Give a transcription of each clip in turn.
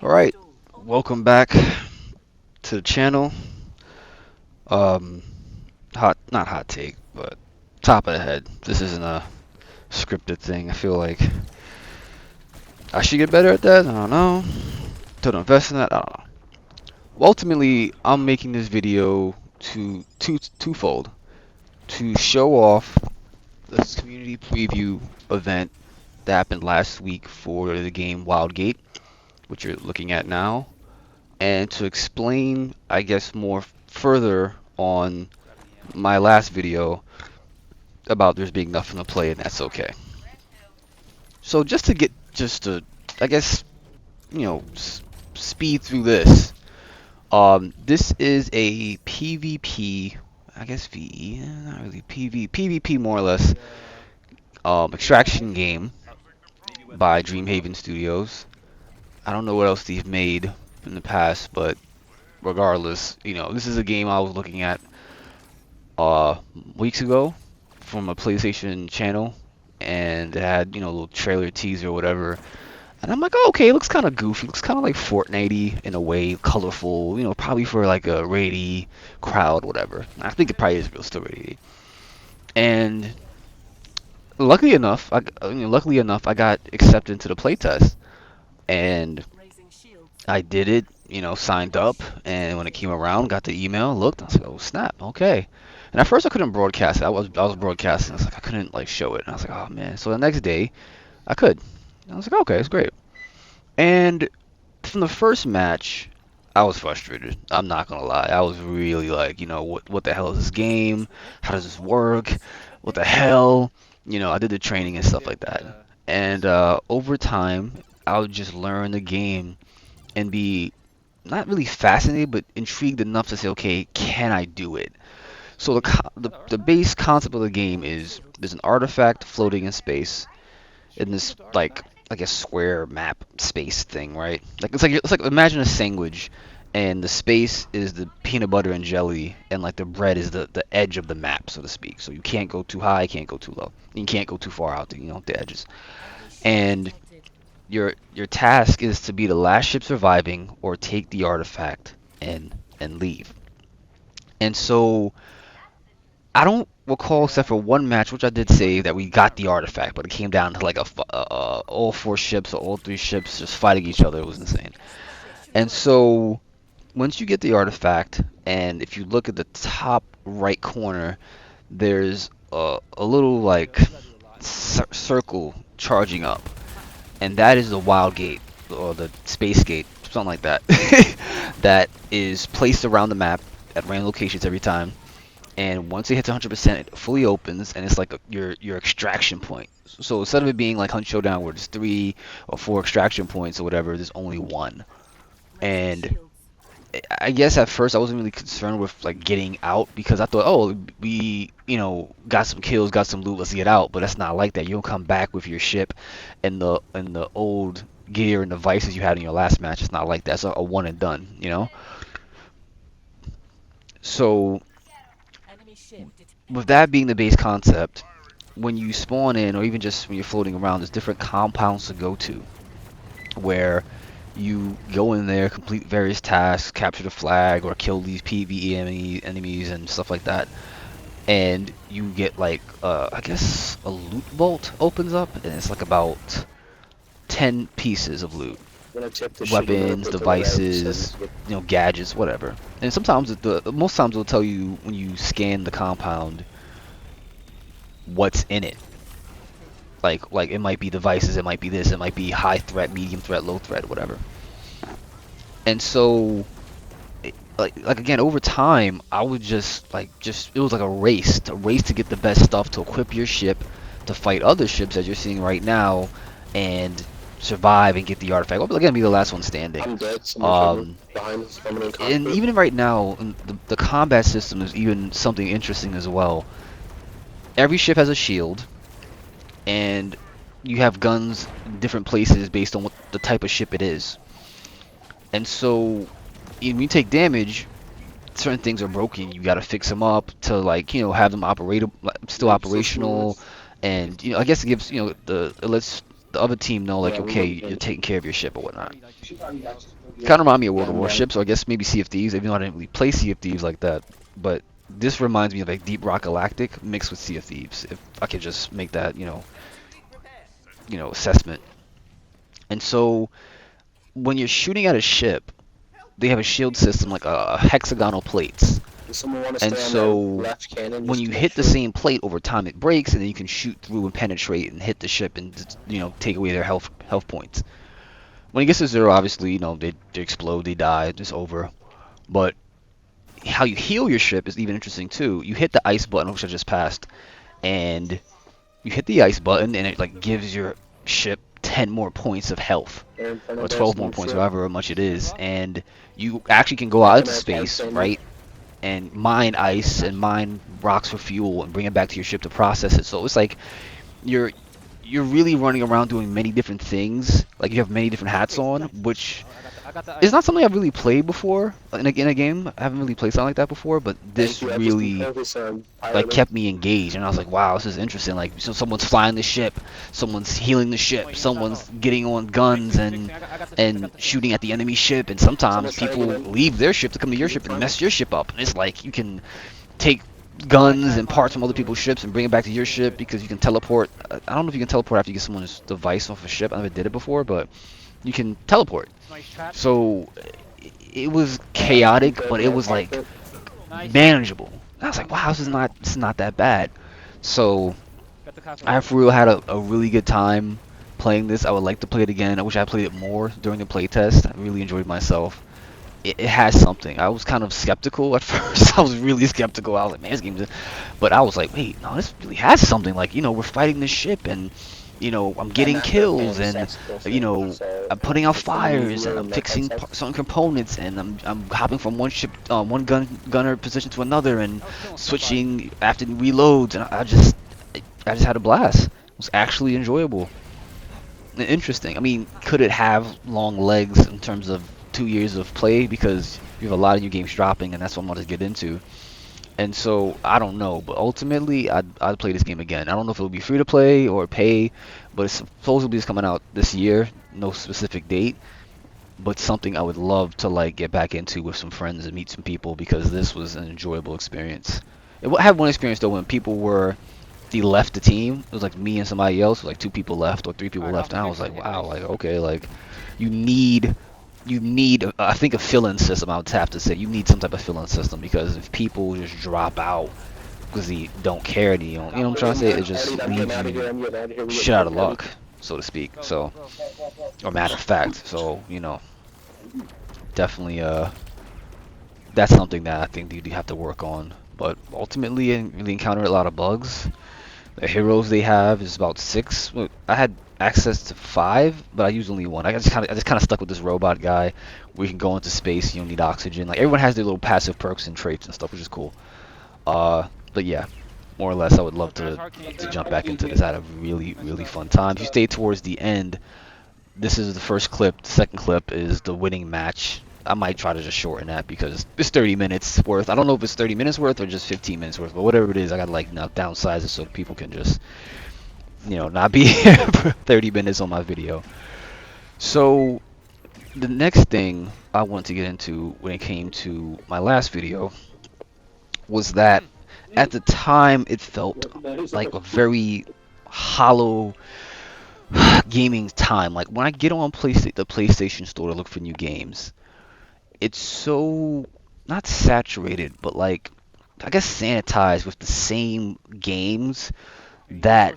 All right, welcome back to the channel. Um, not hot take, but top of the head. This isn't a scripted thing. I feel like I should get better at that. I don't know. To invest in that, I don't know. Ultimately, I'm making this video twofold to show off this community preview event that happened last week for the game Wildgate, which you're looking at now, and to explain, I guess, more further on my last video about there's being nothing to play and that's okay. So just to get just to I guess speed through this. This is a PvP, I guess VE, not really PvP more or less. Extraction game by Dreamhaven Studios. I don't know what else they've made in the past, but regardless, this is a game I was looking at uh weeks ago from a PlayStation channel, and it had a little trailer teaser or whatever, and I'm like, oh, okay, it looks kind of goofy, looks kind of like Fortnite-y in a way, colorful, probably for like a raid crowd, whatever. I think it probably is still raid. And luckily enough, I got accepted into the playtest, and I did it, signed up, and when it came around, got the email, looked, I was like, oh snap, okay. And at first I couldn't broadcast it. I was broadcasting. I was like, I couldn't like show it. And I was like, oh man. So the next day, I could. And I was like, okay, it's great. And from the first match, I was frustrated. I'm not gonna lie. I was really like, what the hell is this game? How does this work? What the hell? I did the training and stuff like that. And over time, I would just learn the game and be not really fascinated, but intrigued enough to say, okay, can I do it? So the base concept of the game is there's an artifact floating in space in this like I guess square map space thing, right? Like it's like imagine a sandwich, and the space is the peanut butter and jelly, and like the bread is the edge of the map, so to speak. So you can't go too high, can't go too low, you can't go too far out the edges. And your task is to be the last ship surviving or take the artifact and leave. And so I don't recall except for one match, which I did say that we got the artifact, but it came down to like all four ships or all three ships just fighting each other. It was insane. And so once you get the artifact, and if you look at the top right corner, there's a little like circle charging up, and that is the wild gate or the space gate, something like that, that is placed around the map at random locations every time. And once it hits 100%, it fully opens, and it's like your extraction point. So instead of it being like Hunt Showdown where there's 3 or 4 extraction points or whatever, there's only one. And I guess at first I wasn't really concerned with like getting out because I thought, oh, we got some kills, got some loot, let's get out. But that's not like that. You don't come back with your ship and the old gear and devices you had in your last match. It's not like that. It's a one and done. So with that being the base concept, when you spawn in, or even just when you're floating around, there's different compounds to go to, where you go in there, complete various tasks, capture the flag, or kill these PvE enemies and stuff like that, and you get like, I guess a loot vault opens up, and it's like about 10 pieces of loot. Weapons, devices, gadgets, whatever. And sometimes most times it'll tell you when you scan the compound what's in it. Like it might be devices, it might be this, it might be high threat, medium threat, low threat, whatever. And so, like again, over time, I would just it was like a race to get the best stuff to equip your ship to fight other ships as you're seeing right now, and survive and get the artifact. Well, again, be the last one standing. I'm dead. Someone behind us, coming in And cockpit. even right now, the combat system is even something interesting as well. Every ship has a shield, and you have guns in different places based on what the type of ship it is. And so when you take damage, certain things are broken. You got to fix them up to have them still operational, and I guess it gives it lets the other team know like, Yeah, we okay, wouldn't you're been. taking care of your ship or whatnot. Kind of remind me of World Yeah, of man. Warships, or I guess maybe Sea of Thieves, even though I didn't really play Sea of Thieves like that. But this reminds me of like Deep Rock Galactic mixed with Sea of Thieves, if I could just make that, assessment. And so when you're shooting at a ship, they have a shield system like hexagonal plates. Does someone want to And stay on their so left cannon when just you to make hit the sure? same plate over time, it breaks, and then you can shoot through and penetrate and hit the ship and take away their health points. When it gets to zero, obviously, they explode, they die, it's over. But how you heal your ship is even interesting too. You hit the ice button, which I just passed, and you hit the ice button, and it like gives your ship 10 more points of health, Aaron or Fernandez, 12 more new points, ship. however much it is, and you actually can go out Making into our camp space, famous. right, and mine ice and mine rocks for fuel and bring it back to your ship to process it. So it's like you're you're really running around doing many different things. Like you have many different hats on, which is not something I've really played before in a game. I haven't really played something like that before, but Thank this you. I've just been really focused on like piloting. kept me engaged, and I was like, wow, this is interesting. Like, so someone's flying the ship, someone's healing the ship, someone's getting on guns and shooting at the enemy ship, and sometimes Someone's trying to get people in. leave their ship to come to your Can you ship and find me? mess your ship up. And it's like you can take guns and parts from other people's ships and bring it back to your ship because you can teleport. I don't know if you can teleport after you get someone's device off a ship. I never did it before, but you can teleport. So it was You chaotic, good, but it man? was like Cockpit. manageable. I was like, wow, this is not that bad. So I for real had a really good time playing this. I would like to play it again. I wish I played it more during the playtest. I really enjoyed myself. It has something. I was kind of skeptical at first. I was really skeptical. I was like, man, this game's. But I was like, wait, no, this really has something. Like, we're fighting this ship, and I'm That getting macro kills, cannon and sucks to you fit. know, So I'm putting out it's in the new fires, and I'm room. That kind of fixing sucks. certain components, and I'm hopping from one ship, one gunner position to another, and switching after reloads, and I just had a blast. It was actually enjoyable and interesting. I mean, could it have long legs in terms of 2 years of play, because you have a lot of new games dropping, and that's what I'm going to get into. And so I don't know, but ultimately I'd play this game again. I don't know if it'll be free to play or pay, but it's supposedly it's coming out this year, no specific date. But something I would love to like get back into with some friends and meet some people, because this was an enjoyable experience. I had one experience though when people were they left the team. It was like me and somebody else. Like two people left or three people left, and I was like, wow, like okay, like you need I think a fill-in system. I would have to say you need some type of fill-in system, because if people just drop out because they don't care, and you know what I'm trying to say, it just I'm getting leaves out of here. you I'm getting out of here. We get shit out hit of heavy. luck, so to speak. So, or matter of fact, so definitely that's something that I think you have to work on. But ultimately, I really encountered a lot of bugs. The heroes they have is about six. Well, I had access to five, but I used only one. I just kind of stuck with this robot guy. We can go into space. You don't need oxygen. Like everyone has their little passive perks and traits and stuff, which is cool. But yeah, more or less, I would love to jump back into this. I had a really really fun time. If you stay towards the end, this is the first clip. The second clip is the winning match. I might try to just shorten that because it's 30 minutes worth. I don't know if it's 30 minutes worth or just 15 minutes worth, but whatever it is, I gotta like now downsize it so people can just not be here for 30 minutes on my video. So the next thing I wanted to get into when it came to my last video was that at the time it felt like a very hollow gaming time. Like when I get on the PlayStation Store to look for new games, it's so not saturated, but like I guess sanitized with the same games that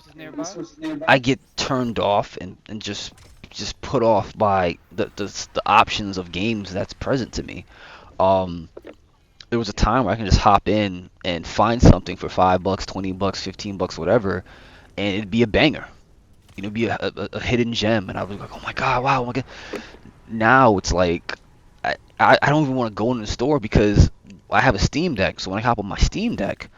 I get turned off and just put off by the options of games that's present to me. Um, there was a time where I can just hop in and find something for $5, $20, $15, whatever, and it'd be a banger. It'd be a hidden gem, and I was like, oh my god, wow, oh my god. Now it's like I don't even want to go in the store because I have a Steam Deck. So when I hop on my Steam Deck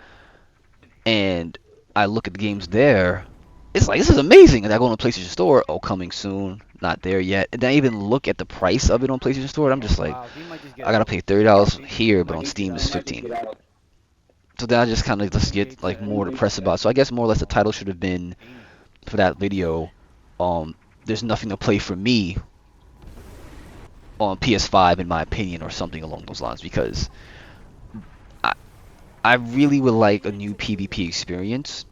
and I look at the games there, it's like this is amazing. And I go on the PlayStation Store, oh, coming soon, not there yet. And then I even look at the price of it on PlayStation Store, and I'm just like, I gotta pay $30 here, but on Steam it's 15. So then I just kind of just get like more depressed about it. So I guess more or less the title should have been for that video, there's nothing to play for me on PS5 in my opinion, or something along those lines, because I I really would like a new PvP experience,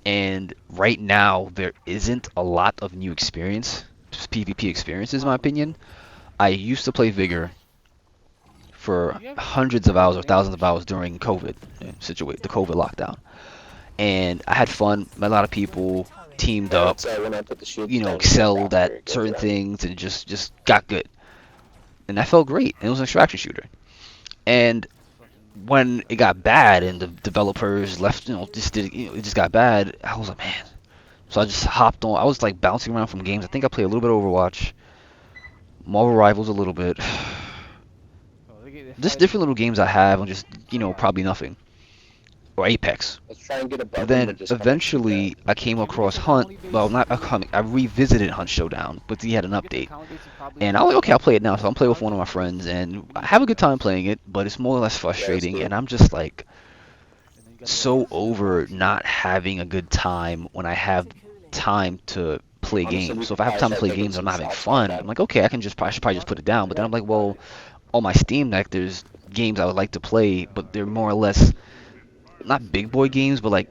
and right now there isn't a lot of new experience, just PvP experiences in my opinion. I used to play Vigor for hundreds of hours or thousands of hours during COVID situation, the COVID lockdown, and I had fun. Met a lot of people, teamed Yeah, up, it's when I put the shields down in the excelled at cafeteria, it goes certain down. things, and just got good. And that felt great. And it was an extraction shooter. And when it got bad and the developers left, just did, it just got bad. I was like, man. So I just hopped on. I was like bouncing around from games. I think I played a little bit of Overwatch, Marvel Rivals a little bit, just different little games I have, and just probably nothing, or Apex. Let's try and get But above them or then just kind of keep that. eventually I came across Hunt. Well, not I revisited Hunt Showdown, but he had an update. And I was like, okay, I'll play it now. So I'm playing with one of my friends, and I have a good time playing it, but it's more or less Yeah, let's frustrating. do it. And I'm just like so over not having a good time when I have time to play Honestly, games. we So if could I have probably time to start play taking games, I'm some not having shots like fun. that. I'm like, okay, I should probably just put it down. But then I'm like, well, on my Steam Deck, there's games I would like to play, but they're more or less not big boy games, but like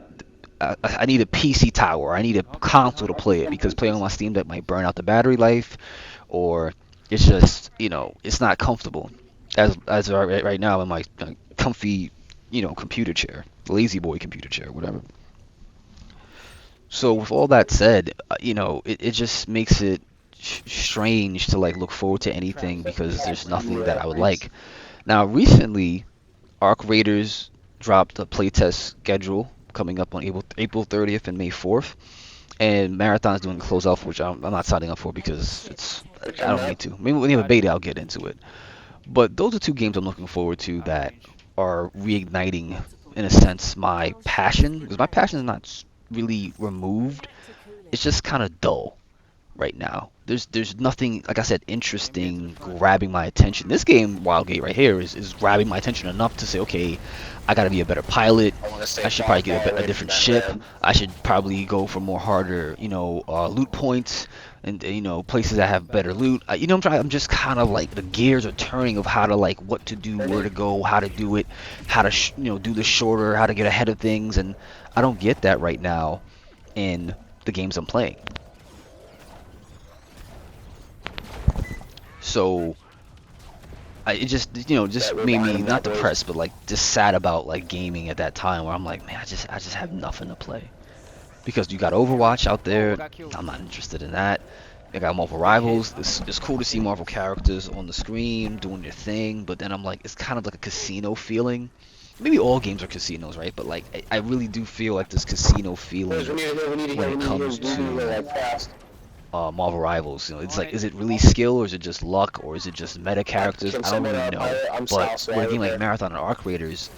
I need a PC tower. I need a console to play it, because playing on my Steam Deck might burn out the battery life, or it's just it's not comfortable. As right now in my comfy computer chair, lazy boy computer chair, whatever. So with all that said, it just makes it strange to like look forward to anything, because there's nothing that Yeah. I would like. Now recently, Arc Raiders dropped a playtest schedule coming up on April 30th and May 4th, and Marathon's doing a closeout, which I'm not signing up for because Which I I'm don't not. need to. Maybe when they have a beta, I'll get into it. But those are two games I'm looking forward to that are reigniting, in a sense, my passion, because my passion is not really removed. It's just kind of dull right now. There's nothing, like I said, interesting grabbing my attention. This game, Wildgate right here, is grabbing my attention enough to say, okay, I gotta be a better pilot. I want to I stay should probably far, get far a away from different that ship. red. I should probably go for more harder, loot points, and places that have better loot. I'm just kind of like the gears are turning of how to like what to do, where to go, how to do it, how to do the shorter, how to get ahead of things, and I don't get that right now in the games I'm playing. So it just That we're made behind me them now, not boys. depressed, but like just sad about like gaming at that time, where I'm like, man, I just have nothing to play, because you got Overwatch out there. I'm not interested in that. You got Marvel Rivals. It's cool to see Marvel characters on the screen doing their thing, but then I'm like, it's kind of like a casino feeling. Maybe all games are casinos, right? But like, I really do feel like this casino Boys, we feeling need to heal, we need to when heal, we it need to heal, comes we need to heal to like fast. Marvel Rivals. It's like, is it really skill, or is it just luck, or is it just meta characters? Can I don't someone really know. pilot? I'm But south, so with I a game would like there. Marathon and Arc Raiders,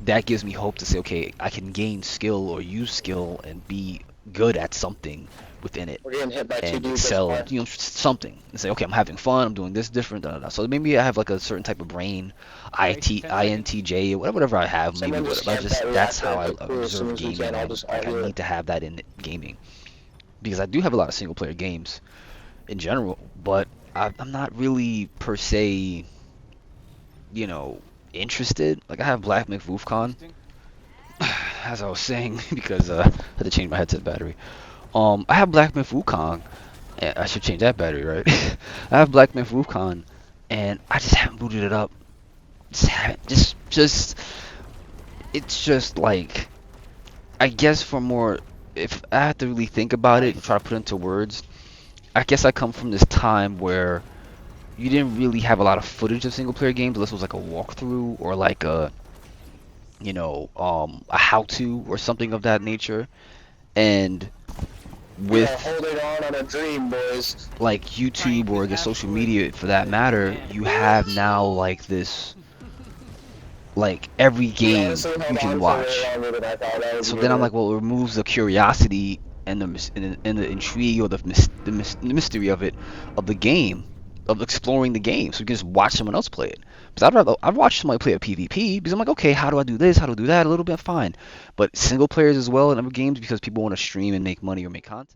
that gives me hope to say, okay, I can gain skill or use skill and be good at something within it, We're getting hit by two and dudes. That's excel why. at something, and say, okay, I'm having fun, I'm doing this different, da, da, da. So maybe I have like a certain type of brain, INTJ, or whatever I have, maybe Someone just whatever. I camp that just That's reactor how and I pick through as soon observe as we gaming, can. and I'll I heal it. need to have that in gaming, because I do have a lot of single player games in general, but I'm not really per se, you know, interested. Like I have Black Myth WolfCon, as I was saying, because I had to change my headset battery. I have Black Myth Wukong. I should change that battery, right? I have Black Myth Wukong, and I just haven't booted it up. Just haven't. It's just like, I guess for more, if I have to really think about it and try to put it into words, I guess I come from this time where you didn't really have a lot of footage of single player games unless it was like a walkthrough, or like a how-to or something of that nature. And We are with holding on a dream, boys. like YouTube, or I guess social media for that matter, you have now like this, like every We game honestly you held can on for way watch. longer than I thought I would So be then able I'm to. like, well, it removes the curiosity and the intrigue, or the mystery of it, of the game, of exploring the game. So you can just watch someone else play it. Because I'd watch somebody play a PvP, because I'm like, okay, how do I do this? How do I do that? A little bit, fine. But single players as well in other games, because people want to stream and make money or make content.